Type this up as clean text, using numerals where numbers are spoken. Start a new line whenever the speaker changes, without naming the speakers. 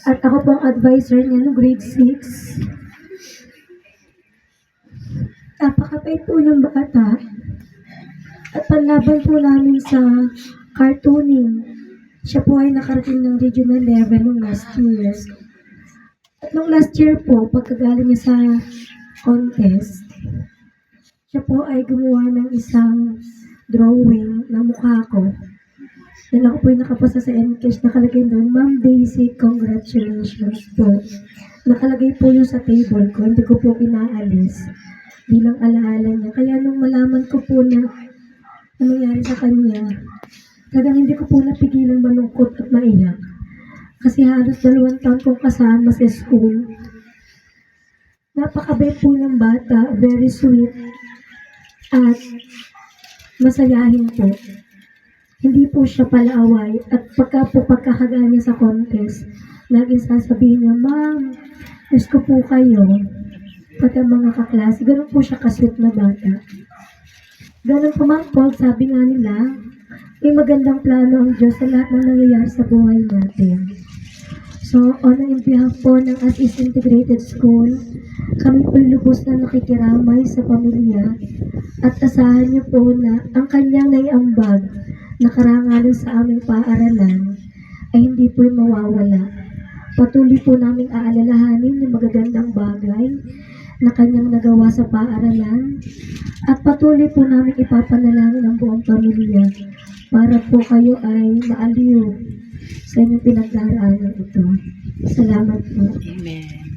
At ako po ang advisor niya no grade 6. Napakabait po ng bata. At panlaban po namin sa cartooning. Siya po ay nakarating ng regional level nung last year. At nung last year po, pagkagaling niya sa contest, siya po ay gumawa ng isang drawing ng mukha ko. Then ako po yung nakapasa sa Encash, nakalagay doon, Ma'am Daisy, congratulations po. Nakalagay po yung sa table ko, hindi ko po pinaalis bilang alaala niya. Kaya nung malaman ko po na nangyari sa kanya, talagang hindi ko po napigilang malungkot at maiyak. Kasi halos 2 taon kong kasama sa school. Napakabait po ng bata, very sweet, at masayahin po. Hindi po siya palaaway at pagkakagaan niya sa contest, laging sasabihin niya, Ma'am, miss ko po kayo. Pati ang mga kaklase, ganun po siya kasweet na bata. Ganun po Ma'am Paul, sabi nga nila, may magandang plano ang Diyos sa lahat ng nangyayari sa buhay natin. So, on behalf po ng As-Is Integrated School, kami po lubos na nakikiramay sa pamilya at asahan niyo po na ang kanyang naiambag na karangalan sa aming paaralan ay hindi po mawawala. Patuloy po naming aalalahanin yung magagandang bagay na kanyang nagawa sa paaralan at patuloy po namin ipapanalangin ang buong pamilya para po kayo ay maaliw sa inyong pinagdaraanan ito. Salamat po.
Amen.